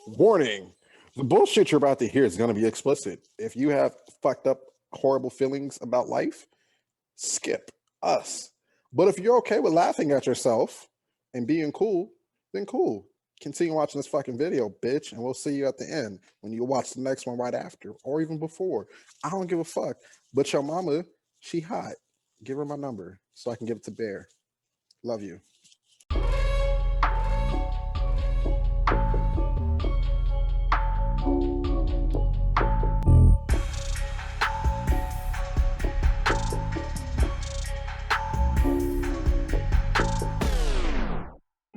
Warning. The bullshit you're about to hear is going to be explicit. If you have fucked up, horrible feelings about life, skip us. But if you're okay with laughing at yourself and being cool, then cool. Continue watching this fucking video, bitch, and we'll see you at the end when you watch the next one right after or even before. I don't give a fuck. But your mama, she hot. Give her my number so I can give it to Bear. Love you.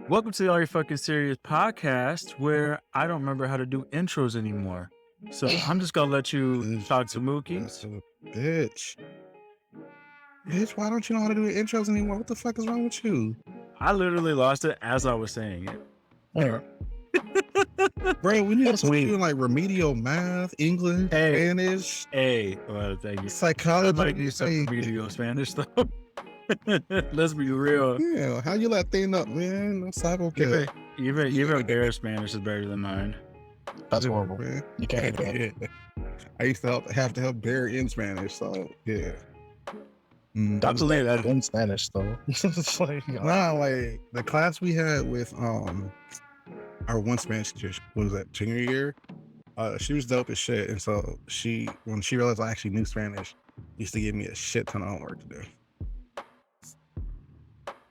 Welcome to the Are You Fucking Serious podcast, where I don't remember how to do intros anymore. So I'm just gonna let you talk to Mookie. Bitch, why don't you know how to do intros anymore? What the fuck is wrong with you? I literally lost it as I was saying it. Bro, we need to do like remedial math, English, Spanish. Well, thank you. Psychology. I might need some remedial Spanish though. Let's be real. Yeah, how you let thing up, man? That's not okay. Even their Spanish is better than mine. That's horrible, man. You can't do that. Yeah. I used to have to help Barry in Spanish, so yeah. I'm saying that in Spanish though. It's like, Nah, like the class we had with our one Spanish teacher, what was that, junior year? She was dope as shit, and so when she realized I actually knew Spanish, used to give me a shit ton of homework to do.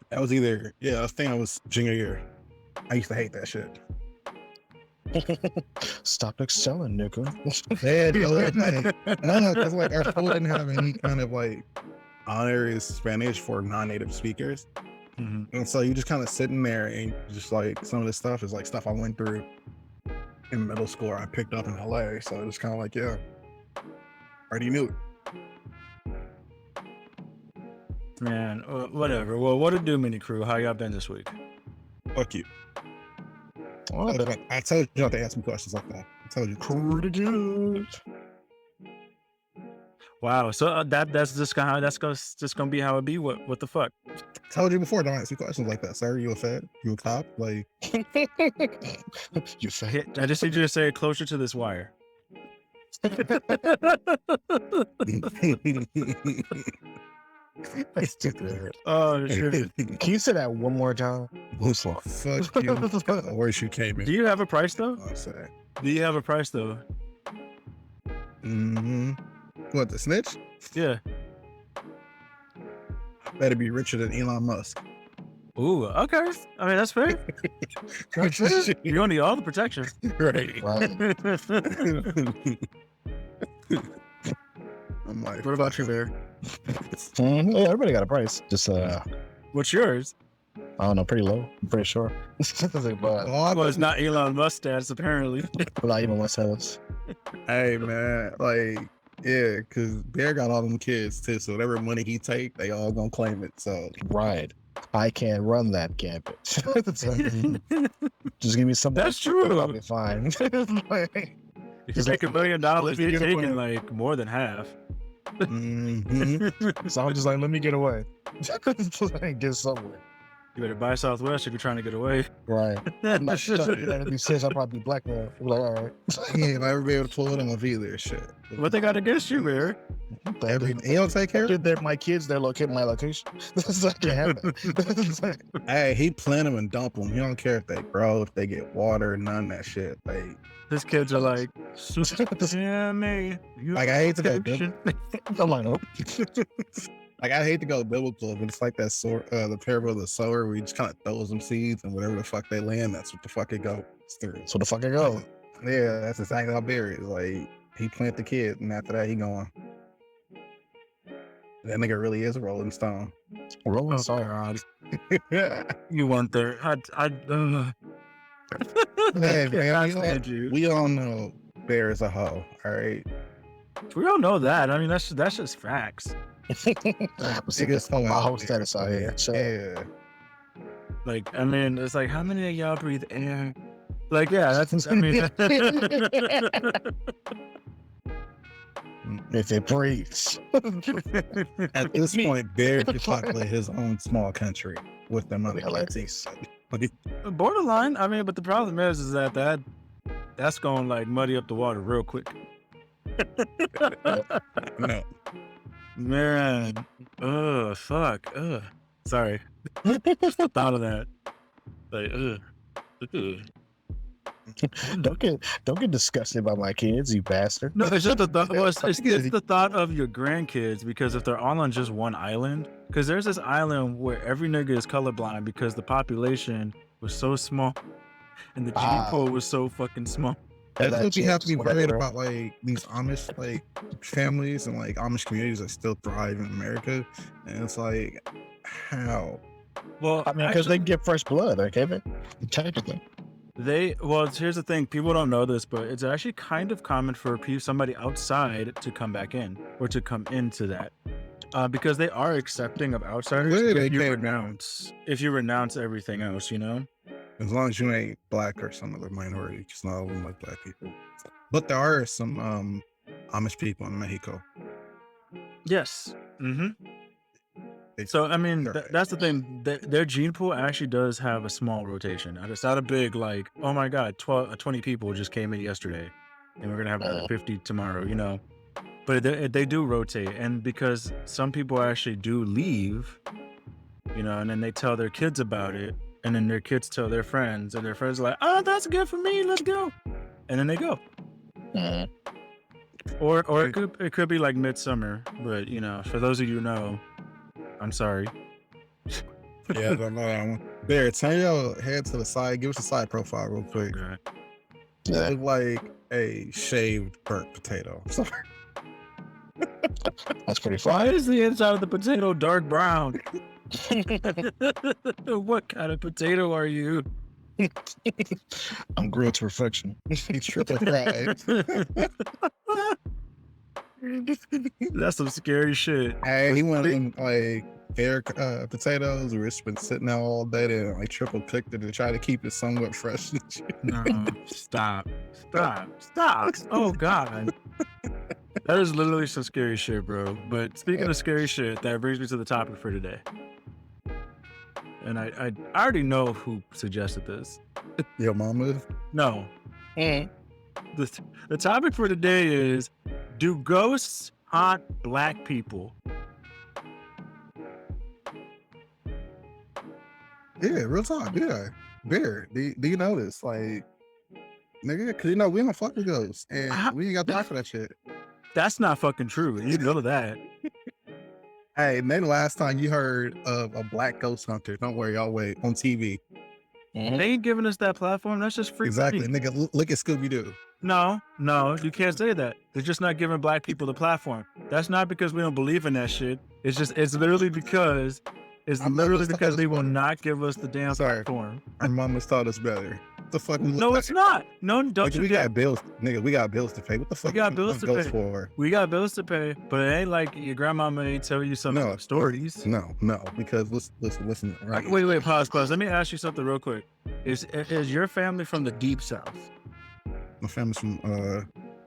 That was I think I was junior year. I used to hate that shit. Stop excelling, nigga. No, because like our school didn't have any kind of like honors Spanish for non-native speakers. Mm-hmm. And so you just kind of sitting there and just like some of this stuff is like stuff I went through in middle school or I picked up in LA. So it was kind of like, yeah, already knew it. Man, whatever. Well, what it do, mini crew? How y'all been this week? Fuck you. I told you not to ask me questions like that. I told you. Wow. So that's just gonna be how it be. What the fuck? I told you before, don't ask me questions like that, sir. You a fed? You a cop? Like You fed? I just need you to say it closer to this wire. That's stupid. Oh shit. Can you say that one more time? fuck you. Where you came in. Do you have a price though? I'm sorry. Do you have a price though? What, the snitch? Yeah. Better be richer than Elon Musk. Ooh, okay. I mean, that's fair. That's fair. You're gonna need all the protection. Right. Right. I'm like, What about you, Bear? Yeah, everybody got a price. Just What's yours? I don't know, pretty low. I'm pretty sure. But Well, it's not Elon Musk stats, apparently. not even myself. hey man, like, yeah, because Bear got all them kids too, so whatever money he take, they all gonna claim it. So Right. I can't run that gambit. Just give me some. That's true. I'll be fine. If you make $1 million, you're taking like more than half. So I'm just like, let me get away. Get somewhere. You better buy Southwest if you're trying to get away. Right. I'm not sure. If you says I'll probably be blackmailed. I'm like, all right. he ain't never be able to pull it on a V there shit. What they got against you, Bear? He don't take care of it. They're my kids. They're located my location. This is like happen. Hey, he plant them and dump them. He don't care if they grow, if they get water, none of that shit. Like His kids are like, yeah, me. I hate to go I'm like, nope. Like I hate to go biblical, but it's like that the parable of the sower where he just kind of throws them seeds and whatever the fuck they land, that's what the fuck it goes through. So the fuck I go. Yeah, that's exactly how Barry is. Like he plant the kid, and after that he going. That nigga really is a Rolling Stone. Rolling Stone. God. Yeah. You weren't there. Hey, man, you. we all know Bear is a hoe. All right. We all know that. I mean, that's just facts. Niggas hoe My out host there. status out here. So, Yeah. Like, I mean, it's like, how many of y'all breathe air? Like, yeah, that's, I mean. if it breathes. At this point, Bear could populate his own small country with them other I like kids. these. Borderline. I mean, but the problem is that that's gonna like muddy up the water real quick. No. Man, fuck, sorry. Just the thought of that, like, Don't get disgusted by my kids, you bastard. No, it's just the thought. Well, it's the thought of your grandkids, because if they're all on just one island, because there's this island where every nigga is colorblind because the population was so small and the gene pool was so fucking small. That's what you have to be worried whatever. about, like these Amish like families and like Amish communities that still thrive in America, and it's like, how? Well, I mean, because they get fresh blood, okay, man? Technically. well, here's the thing. People don't know this, but it's actually kind of common for somebody outside to come back in or to come into that, because they are accepting of outsiders. Where they If you came renounce everything else, you know. As long as you ain't black or some other minority, because not all of them like black people. But there are some Amish people in Mexico. Yes. Mm-hmm. They- So I mean, they're- that's the thing. Their gene pool actually does have a small rotation. It's not a big like, oh my god, 20 people just came in yesterday, and we're gonna have another 50 tomorrow. You know, but they do rotate, and because some people actually do leave, you know, and then they tell their kids about it, and then their kids tell their friends, and their friends are like, oh, that's good for me, let's go, and then they go. Or it could be like midsummer, but you know, for those of you who know, I'm sorry. Yeah, I don't know that one. There, turn your head to the side. Give us a side profile real quick. Okay. You look like a shaved burnt potato. Sorry. That's pretty Why fine. is the inside of the potato dark brown? What kind of potato are you? I'm grilled to perfection. Triple fried. That's some scary shit. Hey, he went in like air potatoes. We're just been sitting there all day and like triple cooked it to try to keep it somewhat fresh. No, stop. Oh God. That is literally some scary shit, bro. But speaking of scary shit, that brings me to the topic for today. And I already know who suggested this. Your mama. No. Mm. The topic for today is, do ghosts haunt black people? Yeah, real talk. Yeah, beer. Do you know this? Like, nigga, because you know we don't fuck with ghosts, and we ain't got time for that shit. That's not fucking true. You know that. Hey, maybe the last time you heard of a black ghost hunter, don't worry, y'all wait, on TV. They ain't giving us that platform. That's just free. Exactly, money. nigga. Look at Scooby Doo. No, you can't say that. They're just not giving black people the platform. That's not because we don't believe in that shit. It's literally because they will not give us the damn platform. Our mamas taught us better. What the fuck? No, it's not. No, don't Like, you we dare. got bills, nigga. We got bills to pay. What the fuck? We got bills to ghosts pay. for? We got bills to pay, but it ain't like your grandmama ain't tell you some No. stories. No, because listen. Right? Wait, pause. Let me ask you something real quick. Is your family from the deep south? My family's from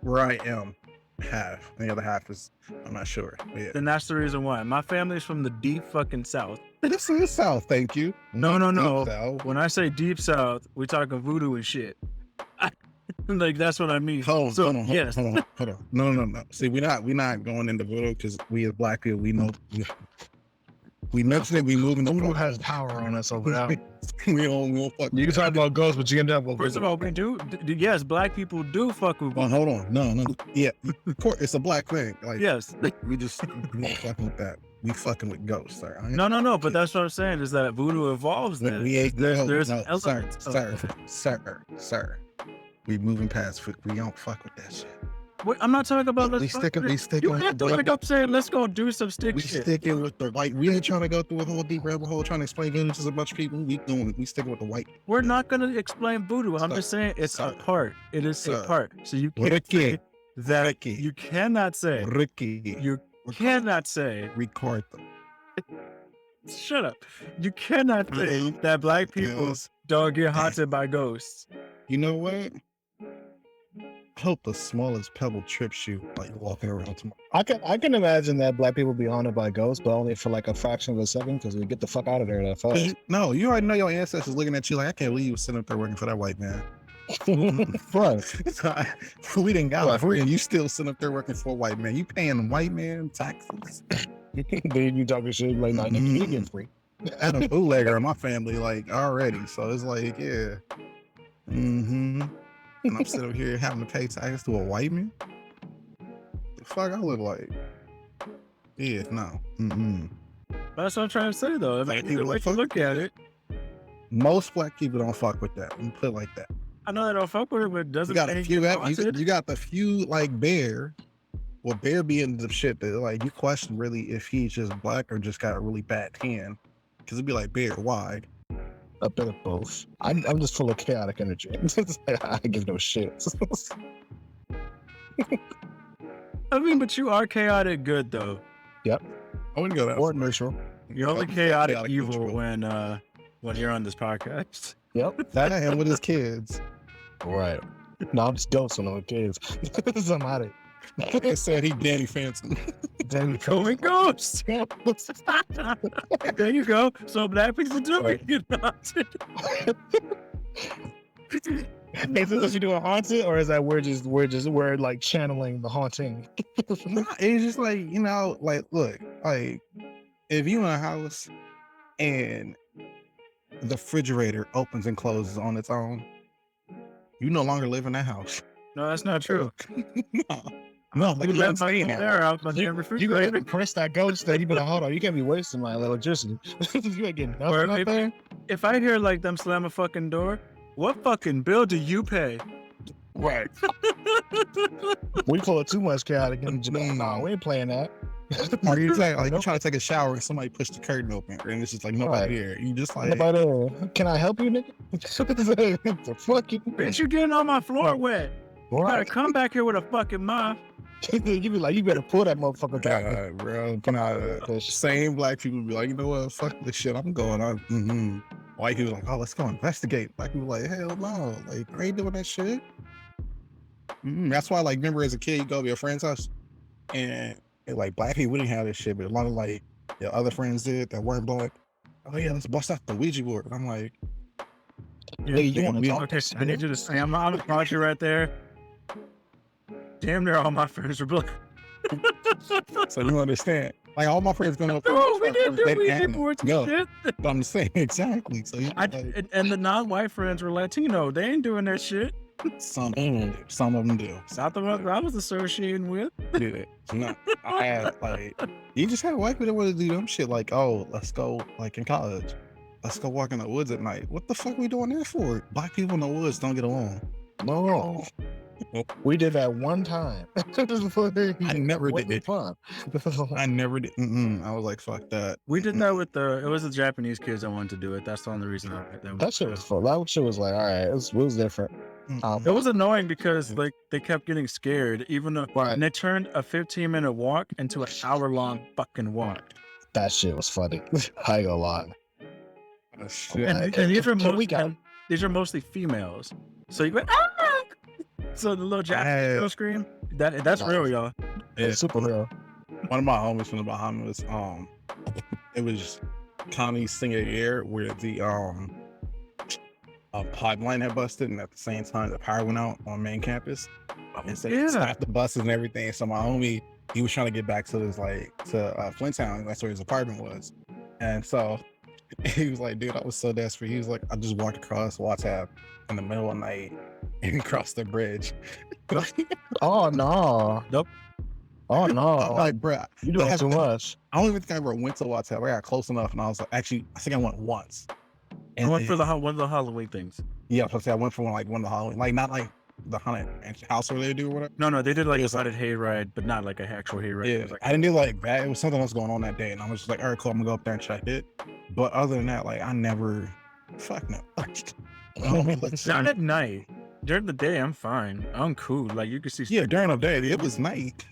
where I am. Half. And the other half is I'm not sure. But yeah. Then that's the reason why. My family's from the deep fucking south. This is the South, thank you. No. Deep South. When I say deep south, we talking voodoo and shit. Like, that's what I mean. Hold on. Yes. Hold on. No. See, we're not going into voodoo because we as black people, we know we mentioned it, we moving the Voodoo fuck. has power on us over there. we don't fuck. You can talk about ghosts, but you end up with First of all, we do. Yes, black people do fuck with Oh, voodoo. hold on. No. Yeah, of course, it's a black thing. Like, Yes. we just we not fucking with that. We fucking with ghosts, sir. I ain't- No. But that's what I'm saying is that voodoo evolves. We- Then we ain't there's no, elements of- sir. We moving past. We don't fuck with that shit. Wait, I'm not talking about. We sticking You with have to like I'm saying. Let's go do some stick we shit. sticking with the like. We ain't trying to go through a whole deep rabbit hole trying to explain English to a bunch of people. We sticking with the white. We're not gonna explain voodoo. I'm Sir, just saying it's a sir, part. It is a sir. part. So you can't Ricky, say that. Ricky. You cannot say. Ricky, You cannot say. record them. Shut up. You cannot say that black people Yes. don't get haunted by ghosts. You know what? I hope the smallest pebble trips you like walking around tomorrow. I can imagine that black people be haunted by ghosts, but only for like a fraction of a second because we get the fuck out of there that fast. No, you already know your ancestors looking at you like, I can't believe you was sitting up there working for that white man. Right. We didn't got Right. it. And you still sitting up there working for a white man. You paying the white man taxes. Then you talking shit like, nah, nigga, you get free. I had a bootlegger in my family, like, already. So it's like, yeah. Mm-hmm. And I'm sitting up here having to pay taxes to a white man. The fuck I look like? Yeah, no. Mm-mm. That's what I'm trying to say, though. If Like, you people if fuck you look with at that. it, Most black people don't fuck with that. Let me put it like that. I know they don't fuck with it, but You doesn't got a make few. it You haunted. got the few like Bear. Well, Bear be into the shit that like you question really if he's just black or just got a really bad tan. Because it'd be like, Bear, why? A bit of both. I'm just full of chaotic energy. I give no shit. I mean, but you are chaotic good, though. I wouldn't go that Or far. neutral. You're only I'm chaotic chaotic evil neutral. when you're on this podcast. Yep. That and with his kids. Right. No, I'm just ghost when I'm with kids. I'm out of Like I said, he Danny Phantom. Then Going ghost. There you go. So black people do Right. get haunted. Is this what you doing haunted, or is that we're like channeling the haunting? Nah, it's just like, you know, like, look, like, if you in a house and the refrigerator opens and closes on its own, you no longer live in that house. No, that's not true. No, like You I'm left my saying. there out my damn You refrigerator. gotta press that ghost thing. You be like, hold on, you can't be wasting my electricity. You ain't getting Or nothing up if- there. If I hear like them slam a fucking door, what fucking bill do you pay? Right. We pull too much chaotic energy. No, we ain't playing that. Or you like you trying to take a shower and somebody pushed the curtain open and it's just like nobody Right. here. You just like Nobody, can I help you, nigga? The fuck you? Bitch, you getting on my floor wet. You gotta Right. come back here with a fucking mop. You be like, you better pull that motherfucker down. God, bro. Same black people be like, you know what? Fuck this shit. I'm going on. Mm-hmm. White people like, oh, let's go investigate. Black people like, hell no. Like, I ain't doing that shit. That's why, like, remember as a kid, you go to your friend's house and like black people didn't have this shit, but a lot of like your other friends did that weren't black. Oh yeah, let's bust out the Ouija board. And I'm like, Yeah, you damn, wanna we talk all- Okay, I need you to say, I'm gonna pause you right there. Damn near all my friends were black. so you understand. Like all my friends going up. No, we didn't do they Ouija didn't. boards and No, shit. but I'm saying exactly. So you like, And the non-white friends were Latino. They ain't doing that shit. some of them do. Not the ones I was associating with. Do it. No, I had like you just had white people that want to do them shit like, oh, let's go like in college. Let's go walk in the woods at night. What the fuck we doing that for? Black people in the woods don't get along. No. We did that one time. I never did it. Fun. I never did. I was like, fuck that. We did that with it was the Japanese kids that wanted to do it. That's the only reason. That shit was fun. That shit was like, all right, it was different. It was annoying because like they kept getting scared, even though and they turned a 15-minute walk into an hour-long fucking walk. That shit was funny. I ain't gonna lie. Oh, shit. And these are mostly females. So you go, ah! So the little Japanese girl scream. That's real, y'all. Yeah. Superhero. One of my homies from the Bahamas, it was Connie's senior year where the pipeline had busted, and at the same time the power went out on main campus. And so they stopped the buses and everything. So my homie, he was trying to get back to his to Flint Town. That's where his apartment was. And so he was like, dude, I was so desperate. He was like, I just walked across WhatsApp in the middle of the night and crossed the bridge. Oh no. Nope. Oh no. I'm like, bro, You doing too much. I don't even think I ever went to WhatsApp. I got close enough, and I was like, actually, I think I went once. I went for one of the Halloween things. Yeah, so I went for one of the Halloween, like not like the haunted house where they do or whatever. No, they did like a haunted hayride, but not like a actual hayride. Yeah, It was like, I didn't do like that. It was something else going on that day, and I was just like, all right, cool, I'm gonna go up there and check it. But other than that, like I never, fuck no. not at night. During the day, I'm fine. I'm cool. Like you can see. Yeah, during the day, it was night.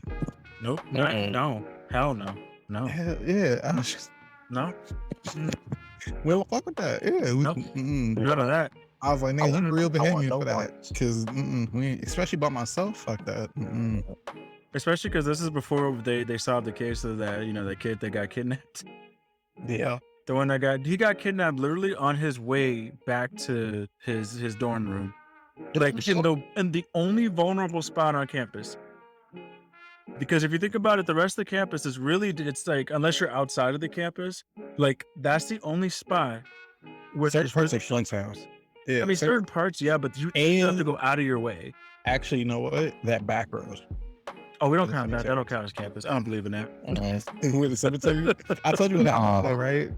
Nope. Mm-mm. No. Hell no. No. Hell, yeah, I was just, No. well, fuck with that. Yeah, Nope. None of that. I was like, I nigga, want- you real I want behaving no for that, parts. because especially by myself, fuck that. Especially because this is before they solved the case of that the kid that got kidnapped. Yeah. The one that got kidnapped literally on his way back to his dorm room. like in the only vulnerable spot on campus. Because if you think about it, the rest of the campus is really, it's like, unless you're outside of the campus, like that's the only spot where certain parts of Flunk's house. Yeah, I mean, certain parts, yeah, but you have to go out of your way. Actually, you know what? That back road. Oh, we don't count that. That don't count as campus. I don't believe in that. With the cemetery. I told you about that, right?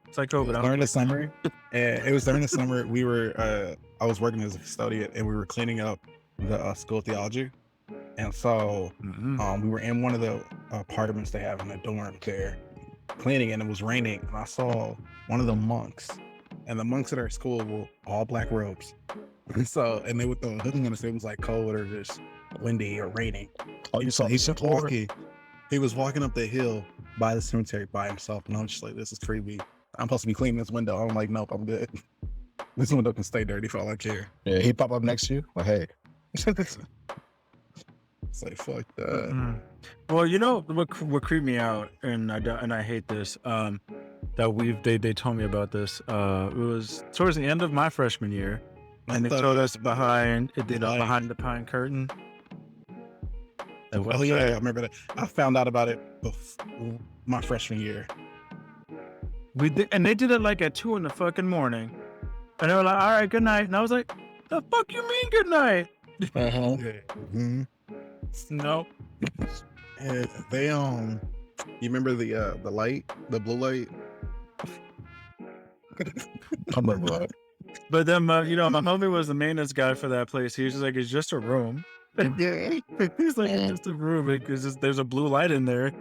It's like COVID. During the summer, and it was during the summer. We were, I was working as a custodian, and we were cleaning up the school theology, and so we were in one of the apartments they have in the dorm there, cleaning, and it was raining, and I saw one of the monks, and the monks at our school wore all black robes, and they would throw a hood on us. It was like cold or just windy or raining. Oh, you saw he's walking. He was walking up the hill by the cemetery by himself, and I'm just like, this is creepy. I'm supposed to be cleaning this window. I'm like, nope, I'm good. This window can stay dirty for all I care. Yeah, he pop up next to you. Like, hey. It's like, fuck that. Well, you know what creeped me out, and I hate this. That they told me about this. It was towards the end of my freshman year, and they told us behind the pine curtain. Oh yeah, I remember that. I found out about it before my freshman year. And they did it like at 2 in the fucking morning, and they were like, "All right, good night," and I was like, "The fuck you mean good night?" No. And they you remember the light, the blue light? I remember that. But then you know, my homie was the maintenance guy for that place. He was just like, "It's just a room." Yeah, he's like, "It's just a room because there's a blue light in there."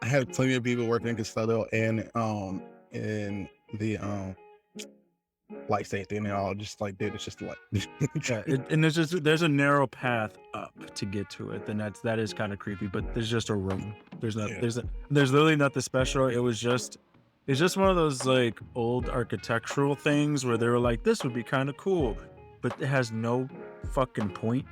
I had plenty of people working in custodial and in the light safety, and they all just like, dude, it's just light. Yeah, and there's a narrow path up to get to it, and that is kind of creepy. But there's just a room. There's literally nothing special. It's just one of those like old architectural things where they were like, this would be kind of cool, but it has no fucking point.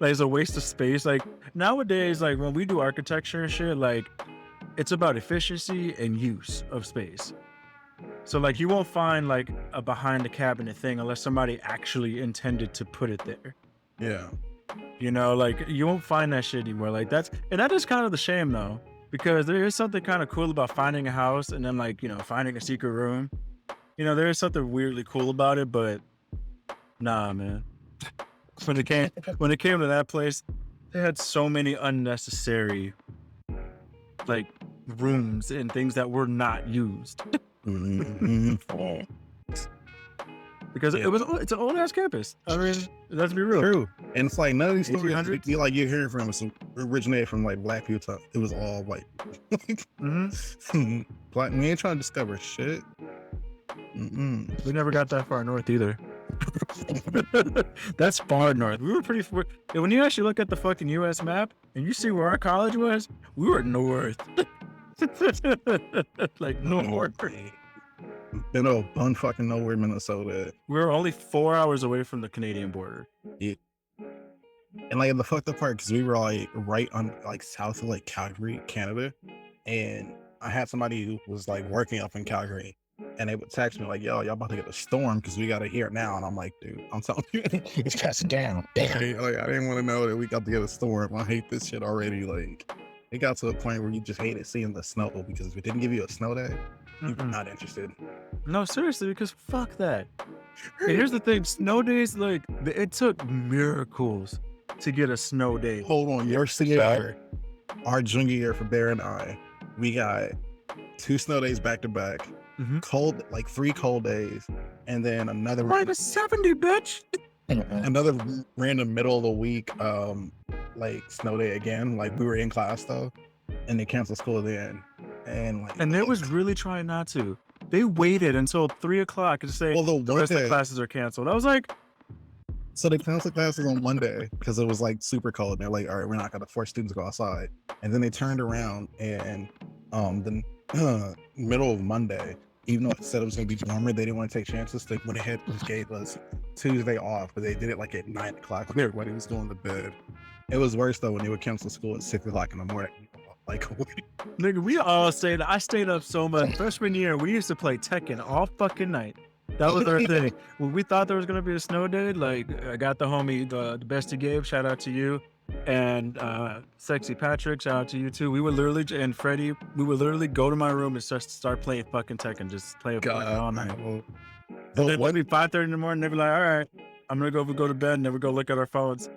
Like, it's a waste of space. Like nowadays, like when we do architecture and shit, like it's about efficiency and use of space. So like you won't find like a behind the cabinet thing unless somebody actually intended to put it there. Yeah. You know, like you won't find that shit anymore. Like that is kind of the shame though, because there is something kind of cool about finding a house and then like, you know, finding a secret room. You know, there is something weirdly cool about it, but nah, man. When it came to that place, they had so many unnecessary like rooms and things that were not used. Because it's an old ass campus. I mean, let's be real. True. And it's like none of these stories you're hearing from us originated from like black people. It was all white. Black, we ain't trying to discover shit. We never got that far north either. That's far north. We were pretty. When you actually look at the fucking U.S. map and you see where our college was, we were north. Like north. Been a bun fucking nowhere, Minnesota. We were only 4 hours away from the Canadian border. Yeah. And like the fucked up part, because we were like right on like south of like Calgary, Canada, and I had somebody who was like working up in Calgary. And they would text me like, yo, y'all about to get a storm because we got to hear it now. And I'm like, dude, I'm telling you. It's casting down. Damn. Like, I didn't want to know that we got to get a storm. I hate this shit already. Like, it got to a point where you just hated seeing the snow because if it didn't give you a snow day, you're not interested. No, seriously, because fuck that. And here's the thing. Snow days, like, it took miracles to get a snow day. Hold on. Your senior year, our junior year for Bear and I, we got 2 snow days back to back. Cold, like 3 cold days, and then another -70, bitch. Another random middle of the week like snow day again. Like we were in class though, and they canceled school then, and they was really trying not to. They waited until 3 o'clock to say, well, the rest of the classes are canceled. I was like, so they canceled classes on Monday because it was like super cold. And they're like, all right, we're not gonna force students to go outside. And then they turned around and the middle of Monday, even though it said it was going to be warmer, they didn't want to take chances. They went ahead and gave us Tuesday off, but they did it like at 9 o'clock when everybody was going to bed. It was worse though when they would cancel school at 6 o'clock in the morning. Like, nigga, we all stayed. I stayed up so much. Freshman year, we used to play Tekken all fucking night. That was our thing. When we thought there was gonna be a snow day, like I got the homie, the best he gave. Shout out to you, and Sexy Patrick. Shout out to you too. We would literally, and Freddie, we would literally go to my room and start playing fucking Tekken, just play fucking all night. And then it'd be 5:30 in the morning. They'd be like, "All right, I'm gonna go to bed," and then we go look at our phones.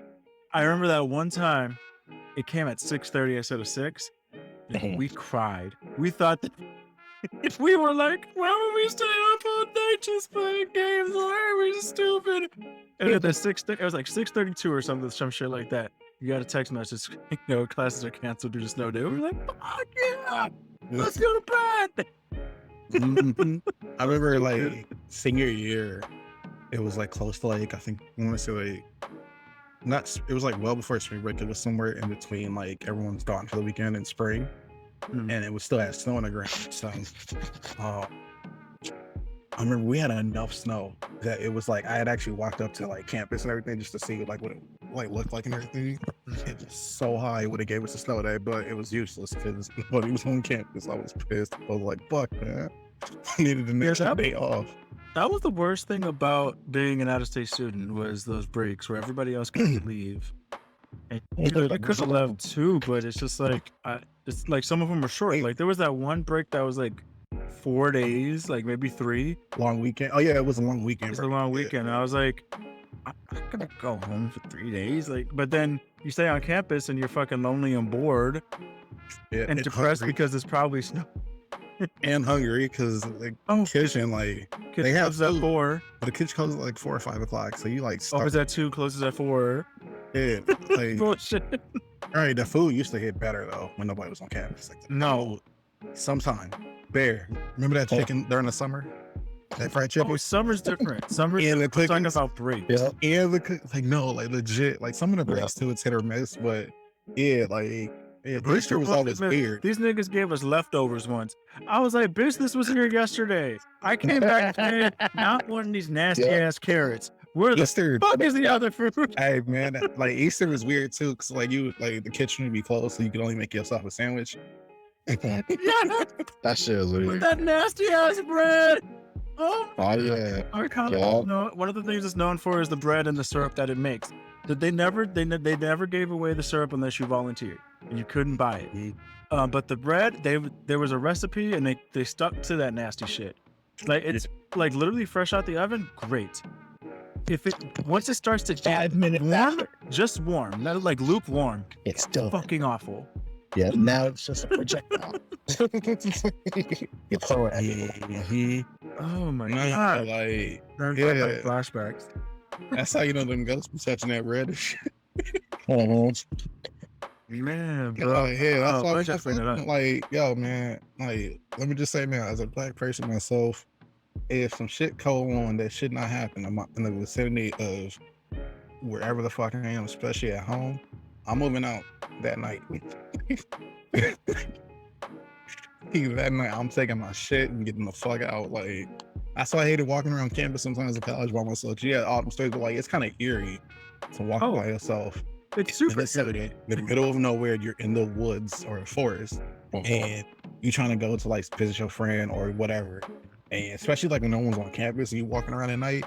I remember that one time, it came at 6:30 instead of 6. And we cried. We thought that. We were like, why would we stay up all night just playing games? Why are we stupid? And at the it was like 6:32 or something, some shit like that. You got a text message, classes are canceled due to snow day. We were like, fuck yeah, let's go to bed. I remember like senior year, it was like close to like, I think I want to say like, it was like well before spring break. It was somewhere in between like everyone's gone for the weekend and spring. And it was still had snow on the ground. So I remember we had enough snow that it was like I had actually walked up to like campus and everything just to see like what it like looked like and everything. It was so high it would have gave us a snow day, but it was useless because nobody was on campus. I was pissed. I was like, fuck man. I needed the next day off. That was the worst thing about being an out-of-state student was those breaks where everybody else could leave. And I could have left too, but it's just like it's like some of them are short. Like there was that one break that was like 4 days, like maybe 3. Long weekend. Oh yeah, it was a long weekend. It was a long weekend. And I was like, I'm not gonna go home for 3 days. Like, but then you stay on campus and you're fucking lonely and bored and depressed because it's probably snow. And hungry because the kitchen they have food at 4, but the kitchen closes at like 4 or 5 o'clock. So you like opens at 2, closes at 4. Yeah, like, bullshit. All right, the food used to hit better though when nobody was on campus. Like, no, sometime. Bear, remember that chicken during the summer? That fried chicken. Oh, summer's different. Summer's talking about breaks. Yeah, and like legit. Like some of the breaks too, it's hit or miss. But yeah, like. Yeah, Brewster was always weird. These niggas gave us leftovers once. I was like, bitch, this was here yesterday. I came back today, not one of these nasty ass carrots. Where the fuck is the other fruit? Hey man, like Easter was weird too, cause like the kitchen would be closed, so you could only make yourself a sandwich. That shit was weird. With that nasty ass bread. Oh yeah. One of the things it's known for is the bread and the syrup that it makes. They never gave away the syrup unless you volunteered. And you couldn't buy it. But the bread, there was a recipe and they stuck to that nasty shit. Like it's like literally fresh out the oven, great. Once it starts to 5 minutes warm, just warm, not like lukewarm, it's still fucking awful. Yeah, now it's just a projectile. You throw it at me. Oh my god! Like flashbacks. That's how you know them ghosts be touching that bread and shit. Man, bro. That's like, yo, man. Like, let me just say, man, as a black person myself, if some shit cold on that should not happen in the vicinity of wherever the fuck I am, especially at home, I'm moving out that night. That night, I'm taking my shit and getting the fuck out. Like, that's why I hated walking around campus sometimes in college by myself. Yeah, all them streets, but like, it's kind of eerie to walk by yourself. It's super in the middle of nowhere. You're in the woods or a forest, and you trying to go to like visit your friend or whatever. And especially like when no one's on campus and you walking around at night,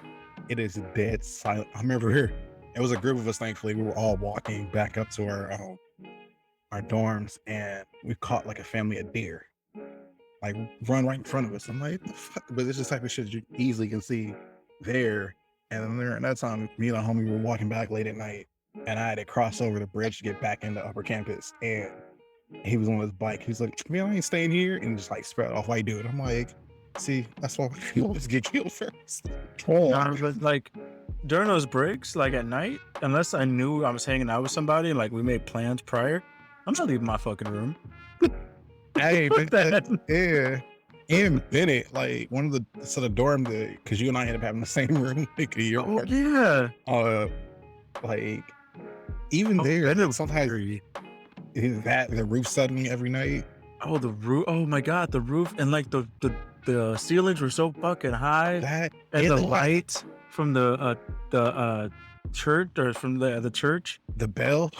it is dead silent. I remember here, it was a group of us. Thankfully, we were all walking back up to our dorms, and we caught like a family of deer, like run right in front of us. I'm like, the fuck? But it's just type of shit you easily can see there. And then during that time, me and our homie were walking back late at night. And I had to cross over the bridge to get back into upper campus. And he was on his bike. He's like, man, I ain't staying here. And just like spread off white dude. I'm like, see, that's why we always get killed first. But like during those breaks, like at night, unless I knew I was hanging out with somebody and like we made plans prior, I'm not leaving my fucking room. Hey, yeah. And Bennett, like one of the dorm, because you and I ended up having the same room. Like a year. Oh, yeah. Like even there, sometimes is that the roof suddenly every night. Oh, the roof! Oh my god, the roof and like the ceilings were so fucking high, and the light from the church or from the church, the bell.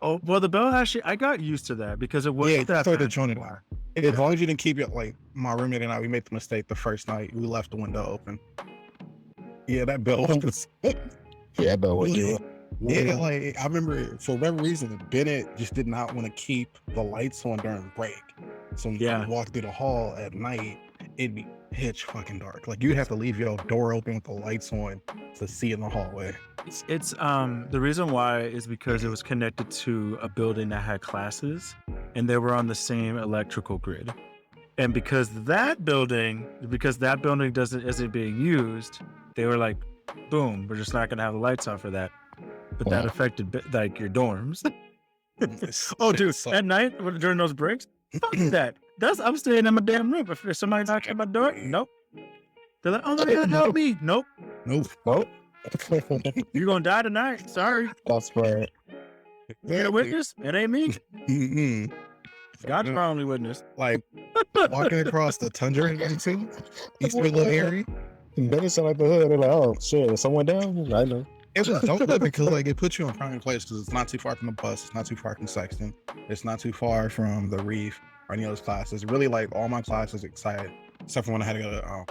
Oh, well, the bell actually, I got used to that because it Yeah, wasn't that start the bad. joint line. As long as you didn't keep it, like my roommate and I, we made the mistake the first night. We left the window open. Yeah, that bell was. Yeah, but what you? Yeah, like I remember for whatever reason, Bennett just did not want to keep the lights on during break. So when Yeah. you walk through the hall at night, it'd be pitch fucking dark. Like you'd have to leave your door open with the lights on to see in the hallway. It's the reason why is because it was connected to a building that had classes, and they were on the same electrical grid. And because that building isn't being used, they were like, boom, we're just not gonna have the lights on for that. But that Wow. affected like your dorms. Oh, dude, so, At night during those breaks, fuck that. I'm staying in my damn room. If there's somebody knocking at my door, nope. They're like, oh my God, help me. Nope. nope. Nope. You're gonna die tonight. Sorry. That's right. You got a witness? It ain't me. Mm-mm. God's my only witness. Like walking across the tundra into East Midland area. Then it sound like the hood. They're like, oh shit, is someone down? I know. It was dope though, because like it puts you in prime place because it's not too far from the bus, it's not too far from Sexton, it's not too far from the Reef or any of those classes. Really, like all my classes excited, except for when I had to go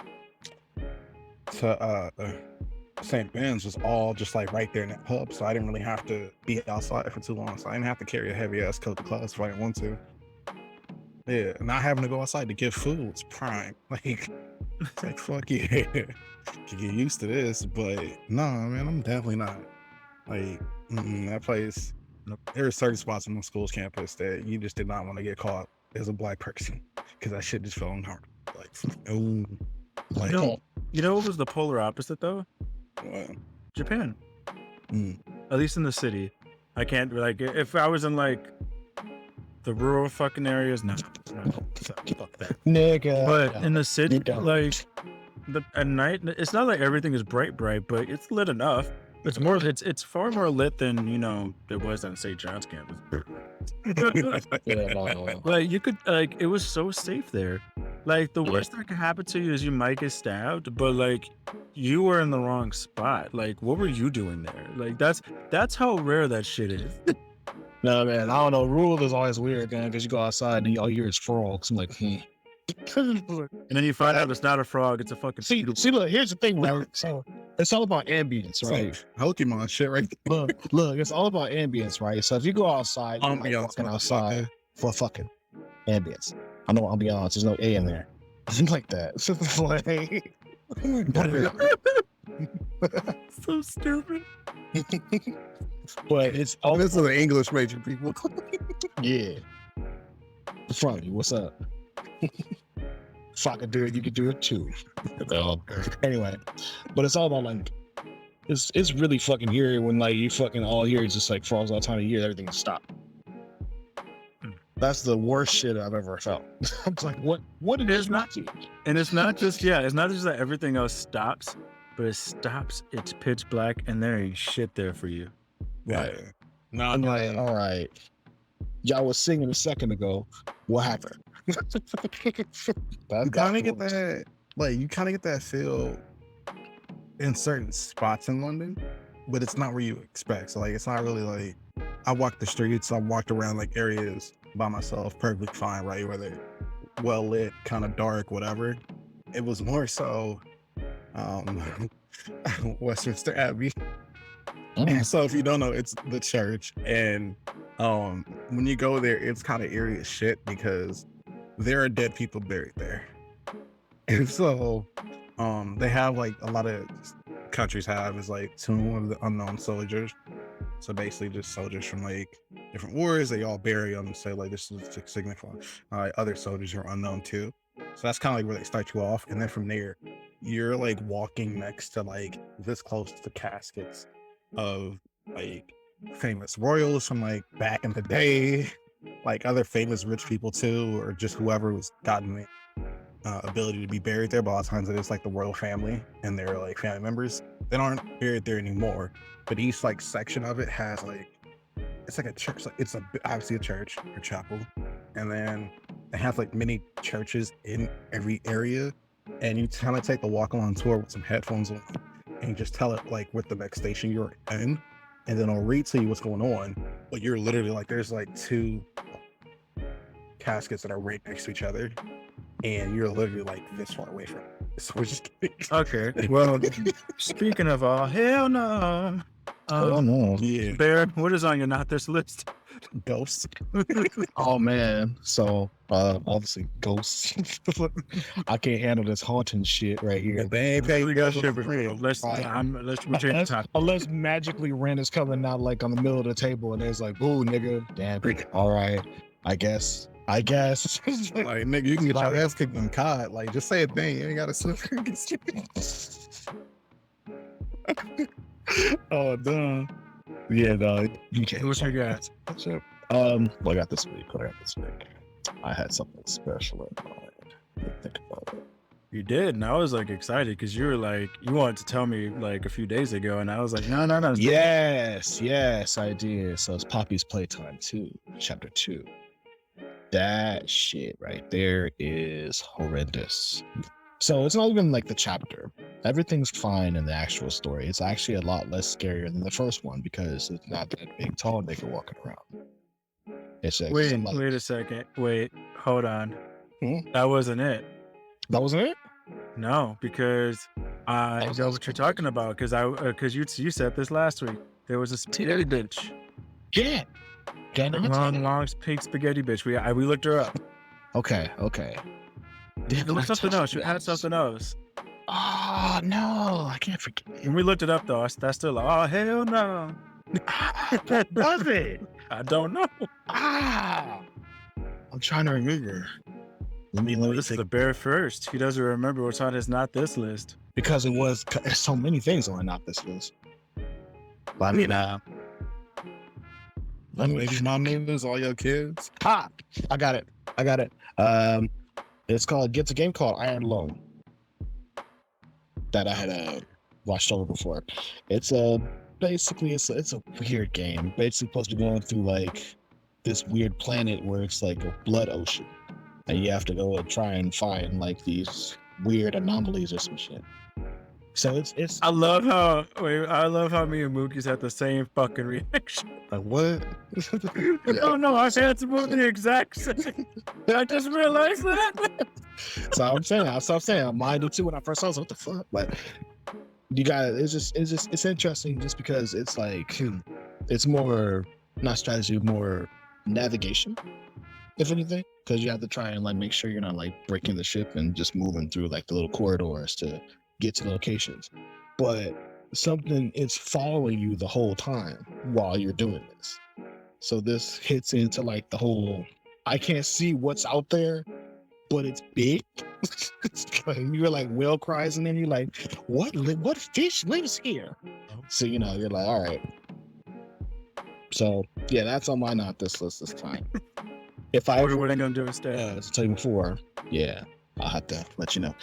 to St. Ben's, was all just like right there in that pub, so I didn't really have to be outside for too long. So I didn't have to carry a heavy ass coat to class if I didn't want to. Yeah, not having to go outside to get food, it's prime. Like, it's like fuck yeah. Can get used to this, but no, man, I'm definitely not. Like, that place, there are certain spots on the school's campus that you just did not want to get caught as a black person because that shit just fell uncomfortable. Like, oh, like, You know what was the polar opposite though? what? Japan. Mm. At least in the city. I can't, like, if I was in like the rural fucking areas, no, fuck that. Nigga. But in the city, You don't. like at night, it's not like everything is bright, but it's lit enough. It's far more lit than it was on St. John's campus. Yeah, no. Like you could it was so safe there. Like the worst that could happen to you is you might get stabbed, but like you were in the wrong spot. Like what were you doing there? Like that's how rare that shit is. No, man, I don't know. Rule is always weird, man, because you go outside and all you hear is frogs. I'm like, And then you find out it's not a frog, it's a fucking See, look, here's the thing, right? So it's all about ambience, right? It's like Pokemon shit, right? Look, it's all about ambience, right? So if you go outside, you're like Ambiance, walking outside for fucking ambience. I know ambiance, there's no A in there. Nothing like that. It's just like, so stupid. but it's all This is an English major, people. yeah. From you, what's up? If I could do it, you could do it too. Anyway, but it's all about like, it's really fucking eerie when like you fucking all hear is just like frogs all the time of year, everything stopped. That's the worst shit I've ever felt. I'm like, what it is not to. And it's not just that everything else stops, but it stops, it's pitch black, and there ain't shit there for you. Yeah. No, I'm like, all right. Y'all was singing a second ago. What happened? you kind of get that, like, you kind of get that feel in certain spots in London, but it's not where you expect. So, like, it's not really like, I walked the streets, I walked around like areas by myself, perfectly fine, right? Where they're well lit, kind of dark, whatever. It was more so Westminster Abbey. So if you don't know, it's the church, and when you go there, it's kind of eerie as shit because there are dead people buried there. And so they have, like, a lot of countries have is like Tomb of the Unknown Soldiers. So basically just soldiers from like different wars, they all bury them and say like this is to signify other soldiers are unknown too. So that's kind of like where they start you off, and then from there you're like walking next to like this close to caskets of like famous royals from like back in the day, like other famous rich people too, or just whoever was gotten the ability to be buried there. But a lot of times it is like the royal family and their like family members that aren't buried there anymore. But each like section of it has like, it's like a church, like it's obviously a church or chapel, and then it has like many churches in every area, and you kind of take the walk along tour with some headphones on, and you just tell it like what the next station you're in, and then it'll read to you what's going on, but you're literally like, there's like 2 caskets that are right next to each other, and you're literally like this far away from it. So we're just kidding. Okay. Well, speaking of all, hell no. Oh no. Yeah, Bear, what is on your not this list? ghosts. Oh man. So obviously ghosts. I can't handle this haunting shit right here. They ain't paying us shit for free. Let's change the topic. Unless magically rent is coming out like on the middle of the table and it's like, "Ooh, nigga, damn, all right, I guess." Like, nigga, you can get your ass kicked in COD. Like, just say a thing. You ain't got to sit there and get stupid. Oh, dumb. Yeah, no. You can't. What's your guys? What I got this week? I had something special in mind. Let me think about it. You did, and I was like excited because you were like, you wanted to tell me like a few days ago, and I was like, no. Yes, I did. So it's Poppy's Playtime 2, Chapter 2. That shit right there is horrendous. So it's not even like the chapter. Everything's fine in the actual story. It's actually a lot less scarier than the first one because it's not that big tall nigga walking around. It's like Wait a second. Wait, hold on. That wasn't it. That wasn't it? No, because I know what you're talking about. Because you said this last week. There was a spaghetti bitch. Yeah. Long pink spaghetti bitch. We looked her up. Okay. It was something else. You had something else. Oh no, I can't forget. When we looked it up though, that's still like, oh hell no. Was it? I don't know. I'm trying to remember. Let me This is think. the Bear first. He doesn't remember what's on his not this list. Because there's so many things on not this list. But I mean, Maybe my name is all your kids. I got it. It's a game called Iron Loan that I had watched over before. It's basically it's a weird game. Basically supposed to be going through like this weird planet where it's like a blood ocean, and you have to go and try and find like these weird anomalies or some shit. So it's. I love how me and Mookie's had the same fucking reaction. Like, what? No, I had to move the exact same. I just realized that. So I'm saying, mine do too when I first saw it. What the fuck? But you guys, it's interesting just because it's like it's more not strategy, more navigation, if anything, because you have to try and like make sure you're not like breaking the ship and just moving through like the little corridors to get to locations. But something is following you the whole time while you're doing this. So this hits into like the whole I can't see what's out there, but it's big. You're like whale cries, and then you're like, what fish lives here? So you're like, all right. So yeah, that's on my not this list this time. If I what are they gonna do instead? as I told you before, yeah, I'll have to let you know.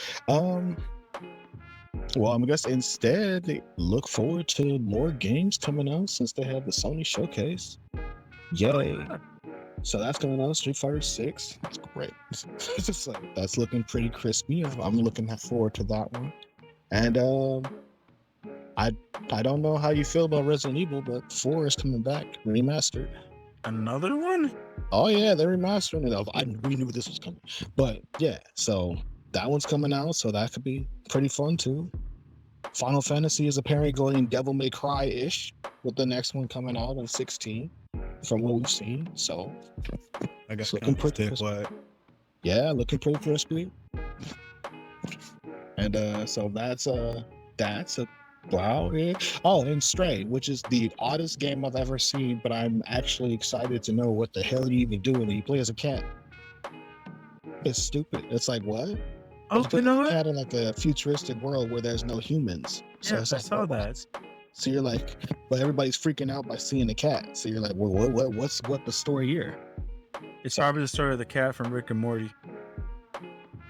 Well, I guess instead they look forward to more games coming out since they have the Sony showcase. Yay! So that's coming out, Street Fighter 6. That's great. It's just like that's looking pretty crispy. I'm looking forward to that one. And I don't know how you feel about Resident Evil, but 4 is coming back remastered. Another one? Oh yeah, they're remastering it. We knew this was coming, but yeah. So that one's coming out, so that could be pretty fun too. Final Fantasy is apparently going Devil May Cry-ish with the next one coming out in 16, from what we've seen. So I guess looking pretty crispy. What? yeah, looking pretty crispy. And so that's a wow. Yeah. Oh, and Stray, which is the oddest game I've ever seen, but I'm actually excited to know what the hell you even do when you play as a cat. It's stupid. It's like what? Oh, you know what? Cat in like a futuristic world where there's no humans. So Yeah, it's I like, saw that. So you're like, but everybody's freaking out by seeing the cat. So you're like, well, what's the story here? It's probably the story of the cat from Rick and Morty.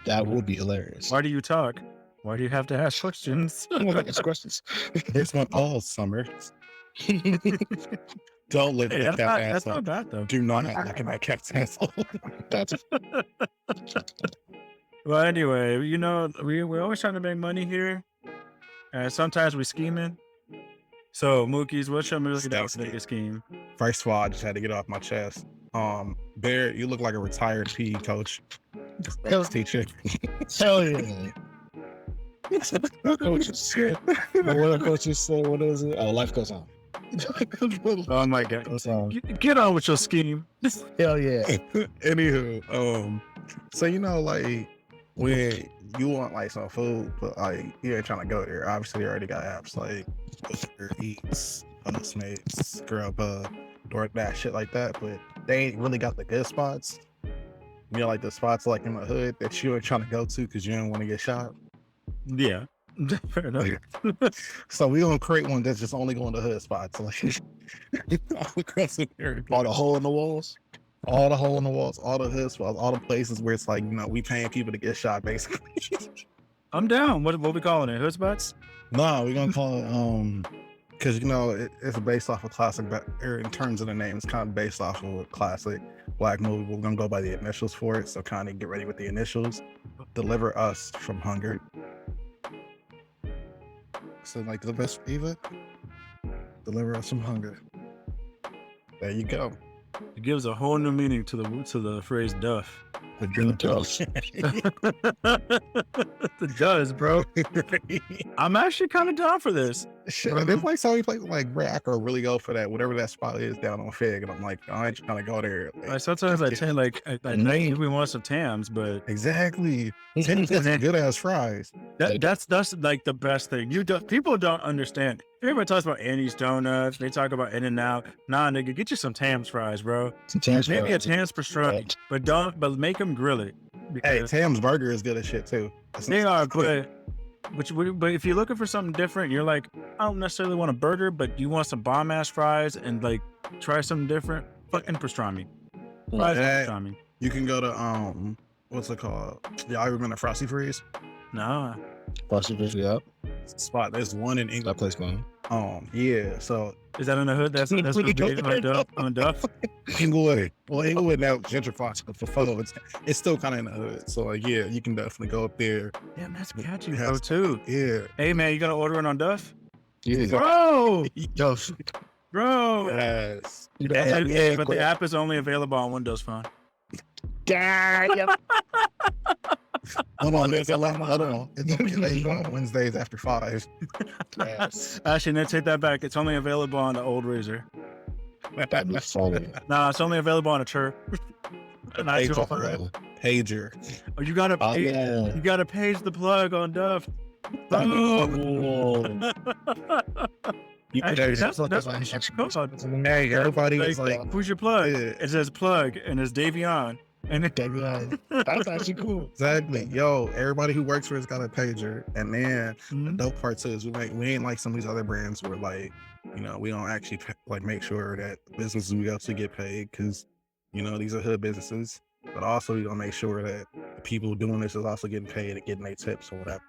That would be hilarious. Why do you talk? Why do you have to ask questions? Ask questions. It's my all summer. Don't live Hey, at that that's asshole. not bad though. Do not act like that cat's asshole. That's Well, anyway, we're always trying to make money here. And sometimes we scheming. So, Mookie's, what's your movie Scout that nigga scheme? First of all, I just had to get off my chest. Bear, you look like a retired PE coach. Teacher. Hell yeah. Coach said, what the coach said, what is it? Oh, life goes on. Oh my god. Goes on. Get on with your scheme. Hell yeah. Anywho, so you know, like when you want like some food, but like you ain't trying to go there. Obviously, they already got apps like Uber Eats, Postmates, Grubhub, DoorDash, shit like that. But they ain't really got the good spots. You know, like the spots like in the hood that you ain't trying to go to because you don't want to get shot. Yeah. Fair enough. So we gonna create one that's just only going to hood spots, like all across America. All the hole in the walls. All the hole in the walls, all the hood spots, all the places where it's like, you know, we paying people to get shot, basically. I'm down. What we calling it? Hood spots? No, we're gonna call it because you know it's based off a classic, or in terms of the name, it's kind of based off of a classic black movie. We're gonna go by the initials for it, so kind of get ready with the initials. Deliver us from hunger. So like the best Eva, deliver us from hunger. There you go. It gives a whole new meaning to the phrase "duff." It really does. It does, bro. I'm actually kind of down for this. Shit, like, there's like so many places like bro, I could really go for that, whatever that spot is down on Fig, and I'm like, I ain't trying to go there. Like, sometimes I tend I know we want some Tams, but Exactly. Good ass fries. that's like the best thing. People don't understand. Everybody talks about Annie's Donuts. They talk about In-N-Out. Nah, nigga, get you some Tams fries, bro. Maybe a Tams pastrami, but make them grill it. Hey, Tam's Burger is good as shit too. They are, but if you're looking for something different, you're like, I don't necessarily want a burger, but you want some bomb ass fries and like try something different. Fucking pastrami. Fries and pastrami. You can go to what's it called? Y'all ever been to Frosty Freeze? No. Frosty Freeze, yep. Spot. There's one in That England. place going. Yeah. So Is that in the hood? That's on Duff. Inglewood. Well, Inglewood now gentrified for photo. It's still kind of in the hood. So like, yeah, you can definitely go up there. Damn, that's catchy, bro, too. Yeah. Hey, man, you gotta order it on Duff? Yeah. Bro! Duff. Bro! Yes. But the app is only available on Windows Phone. Hold on, there's a lot. Hold on. It's only available on Wednesdays after 5. Yes. Actually, no, take that back. It's only available on the old Razor. That's all. Nah, it's only available on a Chirp. Pager. Oh, you gotta you gotta page the plug on Duff. Hey, everybody is like, who's your plug? Yeah. It says plug and it's Davion. And That's actually cool. exactly. Yo, everybody who works for us got a pager. And then the dope part too is we ain't like some of these other brands where like, you know, we don't actually like make sure that the businesses we go to get paid because, you know, these are hood businesses. But also we don't make sure that the people doing this is also getting paid and getting their tips or whatever.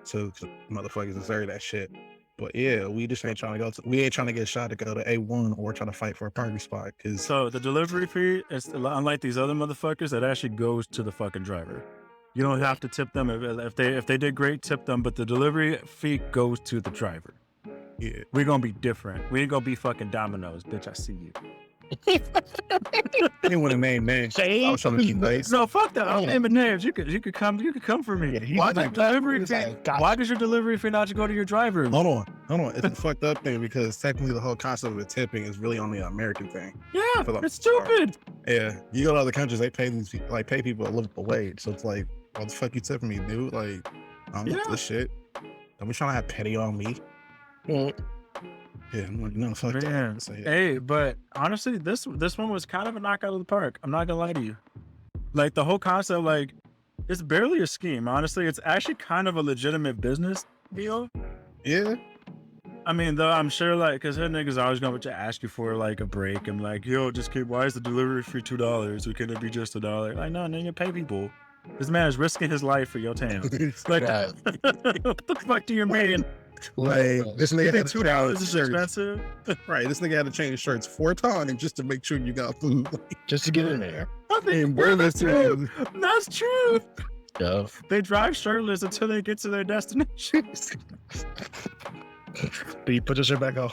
So motherfuckers deserve that shit. But yeah, we just ain't trying to we ain't trying to get shot to go to A1 or trying to fight for a parking spot. Cause so the delivery fee is unlike these other motherfuckers that actually goes to the fucking driver. You don't have to tip them if they did great, tip them. But the delivery fee goes to the driver. yeah, We're gonna be different. We ain't gonna be fucking Domino's, bitch. I see you. I didn't want to name names. I was trying to keep nice. No, fuck that. I'm naming names. You could come for me. Why does your delivery fee not to go to your driver? Hold on. It's a fucked up thing because technically the whole concept of the tipping is really only an American thing. Yeah, For the it's stupid. Yeah, you go to other countries, they pay pay people a livable wage. So it's like, what the fuck you tipping me, dude? Like, I don't want this shit. Don't be trying to have petty on me. Yeah, no, fuck Man. that. So, yeah. Hey, but honestly, this one was kind of a knockout of the park. I'm not gonna lie to you. Like the whole concept, like it's barely a scheme. Honestly, it's actually kind of a legitimate business deal. Yeah. I mean, though, I'm sure, like, because her niggas always going to ask you for, like, a break. I'm like, yo, why is the delivery fee $2? Or can it be just $1? Like, no, nigga, pay people. This man is risking his life for your town. Like, what the fuck do you mean? Like, this nigga had $2 This is shirts. expensive. Right, this nigga had to change shirts 4 times just to make sure you got food. Just to get in there. That's true. That's true. Yeah. They drive shirtless until they get to their destination. But you put your shit back on.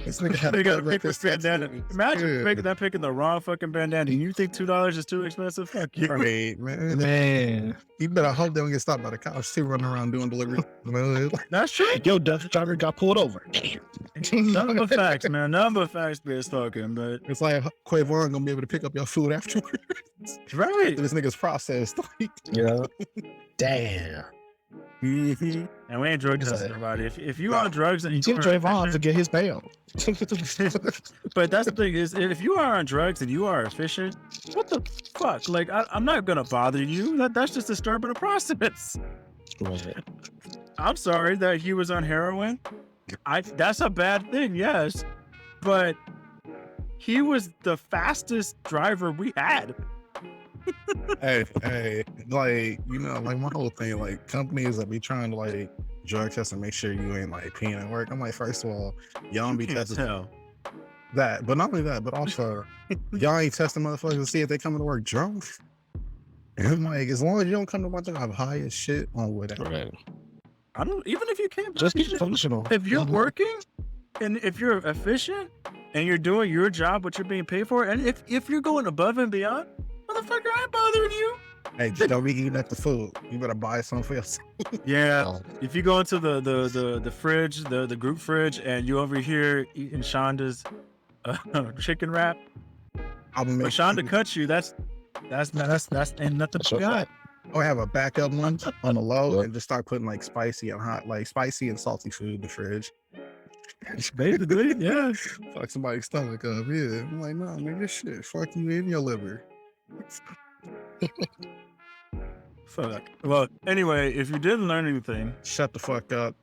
This nigga had They to gotta cut pick this this bandana. Imagine picking the wrong fucking bandana. You think $2 is too expensive? Fuck you. Right, man. Man. You better hope they don't get stopped by the cops too, running around doing delivery. That's true. Yo, Dutch driver got pulled over. None but facts, man. None but facts being spoken, but It's like Quavon gonna be able to pick up your food afterwards. right. This nigga's processed. Yeah. Damn. And we ain't drug testing everybody. If you on drugs and You you took Trayvon to get his bail. but that's the thing is, if you are on drugs and you are efficient, what the fuck? Like, I'm not gonna bother you. That's just disturbing the process. Right. I'm sorry that he was on heroin. That's a bad thing, yes, but he was the fastest driver we had. hey, like, you know, like my whole thing, like companies that be trying to like drug test and make sure you ain't like peeing at work. I'm like, first of all, y'all don't be testing Hell. that, but not only that, but also y'all ain't testing motherfuckers to see if they coming to work drunk. And I'm like, as long as you don't come to my job high as shit on whatever. Right. I don't. Even if you can't, Just keep it functional. if you're working and if you're efficient and you're doing your job, what you're being paid for, and if you're going above and beyond, motherfucker, I ain't bothering you. Hey, just don't be eating at the food. You better buy something for yourself. Yeah. If you go into the fridge, the group fridge, and you over here eating Shonda's chicken wrap, I'm gonna but make Shonda cuts you. That's ain't nothing That's but okay. God. Or have a backup one on the low Yep. and just start putting like spicy and hot, like spicy and salty food in the fridge. Basically, yeah. Fuck somebody's stomach up. Yeah. I'm like, no, man, this shit. Fuck you in your liver. Fuck. Well, anyway, if you didn't learn anything, Shut the fuck up.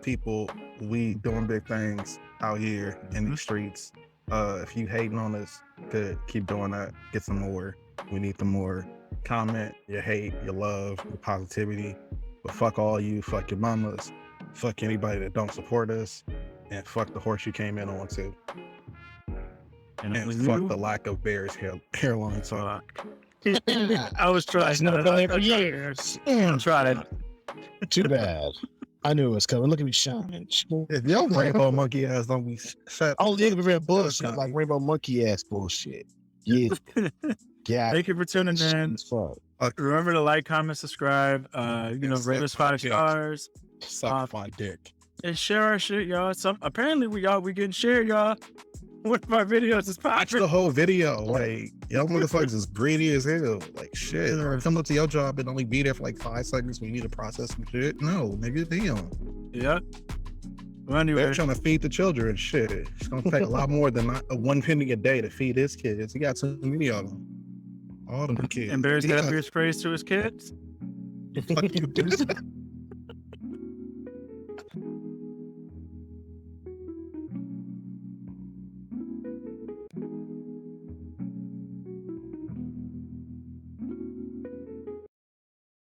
People, we doing big things out here in these streets. If you hating on us, good. Keep doing that. Get some more. We need some more. Comment your hate, your love, your positivity. But fuck all you, fuck your mamas, fuck anybody that don't support us, and fuck the horse you came in on too. and it And was fuck you. the lack of Bears hairline. So Fuck. I was trying. It's never been for years. I'm trying. Too bad. I knew it was coming. Look at me shining. if your rainbow monkey ass don't be shut, Oh, yeah, we read bullshit Okay. like rainbow monkey ass bullshit. Yeah. Yeah. Thank you for tuning in. As fuck. Remember to like, comment, subscribe. Rate us 5 stars suck my dick. and share our shit, y'all. Apparently we getting shared, y'all. One of our videos is Watch popular. the whole video. Like, y'all motherfuckers is greedy as hell. Like, shit. Or come up to your job and only be there for like 5 seconds when you need to process some shit. No, nigga, damn. Yeah. Well, anyway, They're trying to feed the children. Shit. It's going to take a lot more than one penny a day to feed his kids. He got too many of them. All them kids. and Bear's got Yeah. beer sprays to his kids. Fuck you.